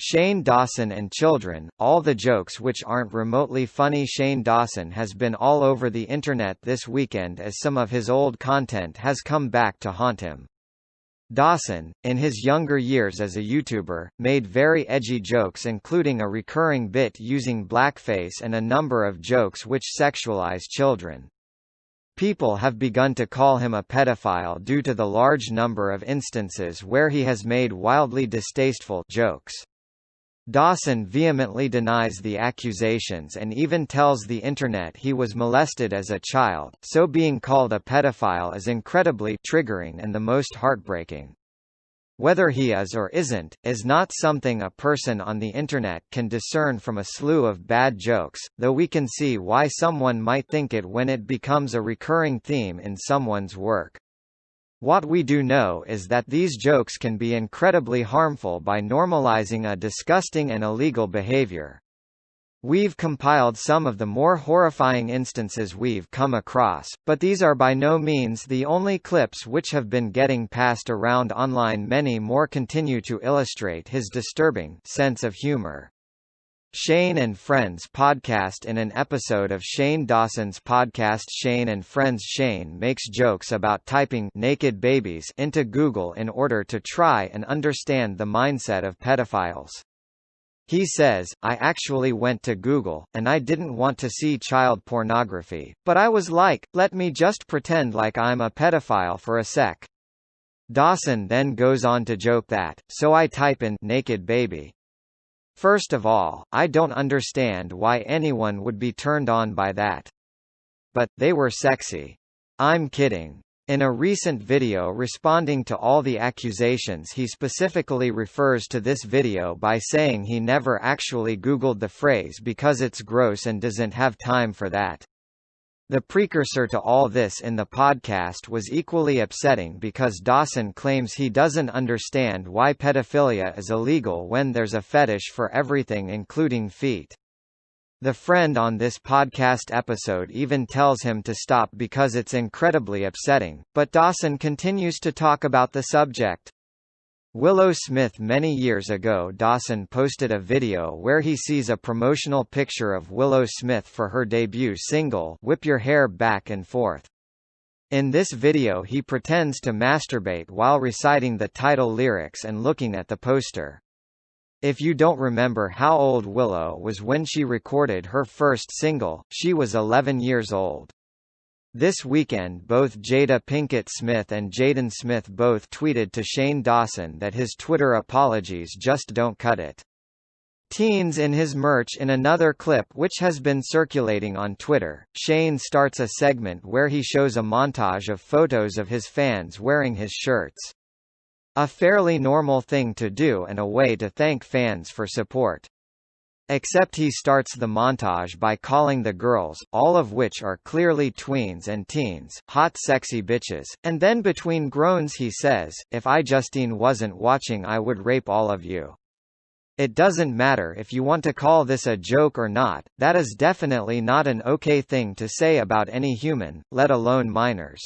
Shane Dawson and children, all the jokes which aren't remotely funny. Shane Dawson has been all over the internet this weekend as some of his old content has come back to haunt him. Dawson, in his younger years as a YouTuber, made very edgy jokes, including a recurring bit using blackface and a number of jokes which sexualize children. People have begun to call him a pedophile due to the large number of instances where he has made wildly distasteful jokes. Dawson vehemently denies the accusations and even tells the internet he was molested as a child, so being called a pedophile is incredibly triggering and the most heartbreaking. Whether he is or isn't, is not something a person on the internet can discern from a slew of bad jokes, though we can see why someone might think it when it becomes a recurring theme in someone's work. What we do know is that these jokes can be incredibly harmful by normalizing a disgusting and illegal behavior. We've compiled some of the more horrifying instances we've come across, but these are by no means the only clips which have been getting passed around online. Many more continue to illustrate his disturbing sense of humor. Shane and Friends podcast. In an episode of Shane Dawson's podcast Shane and Friends, Shane makes jokes about typing naked babies into Google in order to try and understand the mindset of pedophiles. He says, "I actually went to Google, and I didn't want to see child pornography, but I was like, let me just pretend like I'm a pedophile for a sec." Dawson then goes on to joke that, "So I type in naked baby. First of all, I don't understand why anyone would be turned on by that. But, they were sexy. I'm kidding." In a recent video responding to all the accusations, he specifically refers to this video by saying he never actually Googled the phrase because it's gross and doesn't have time for that. The precursor to all this in the podcast was equally upsetting because Dawson claims he doesn't understand why pedophilia is illegal when there's a fetish for everything including feet. The friend on this podcast episode even tells him to stop because it's incredibly upsetting, but Dawson continues to talk about the subject. Willow Smith. Many years ago, Dawson posted a video where he sees a promotional picture of Willow Smith for her debut single, Whip Your Hair Back and Forth. In this video he pretends to masturbate while reciting the title lyrics and looking at the poster. If you don't remember how old Willow was when she recorded her first single, she was 11 years old. This weekend both Jada Pinkett Smith and Jaden Smith both tweeted to Shane Dawson that his Twitter apologies just don't cut it. Teens in his merch. In another clip which has been circulating on Twitter, Shane starts a segment where he shows a montage of photos of his fans wearing his shirts. A fairly normal thing to do and a way to thank fans for support. Except he starts the montage by calling the girls, all of which are clearly tweens and teens, hot sexy bitches, and then between groans he says, "If I Justine wasn't watching I would rape all of you." It doesn't matter if you want to call this a joke or not, that is definitely not an okay thing to say about any human, let alone minors.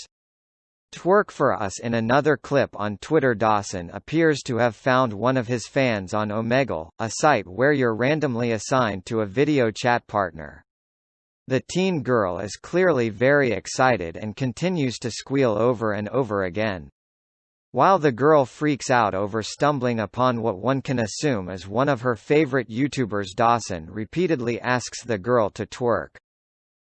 Twerk for us. In another clip on Twitter, Dawson appears to have found one of his fans on Omegle, a site where you're randomly assigned to a video chat partner. The teen girl is clearly very excited and continues to squeal over and over again. While the girl freaks out over stumbling upon what one can assume is one of her favorite YouTubers, Dawson repeatedly asks the girl to twerk.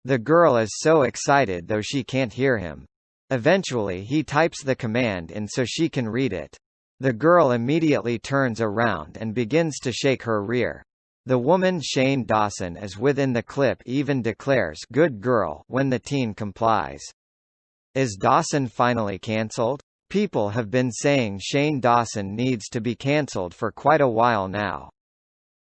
The girl is so excited though she can't hear him. Eventually he types the command in so she can read it. The girl immediately turns around and begins to shake her rear. The woman Shane Dawson is within the clip even declares "good girl" when the teen complies. Is Dawson finally cancelled? People have been saying Shane Dawson needs to be cancelled for quite a while now.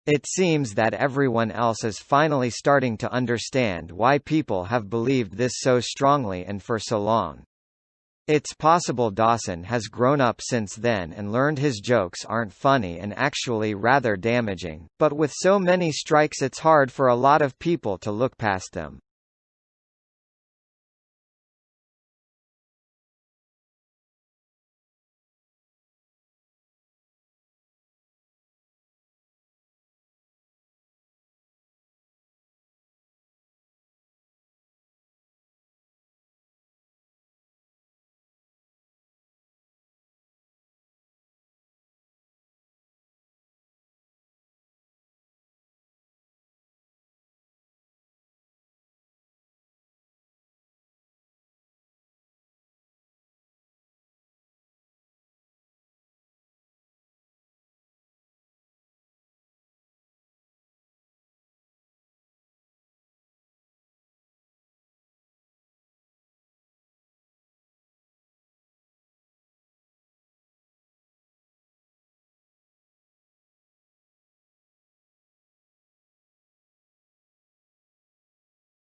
It seems that everyone else is finally starting to understand why people have believed this so strongly and for so long. It's possible Dawson has grown up since then and learned his jokes aren't funny and actually rather damaging, but with so many strikes it's hard for a lot of people to look past them.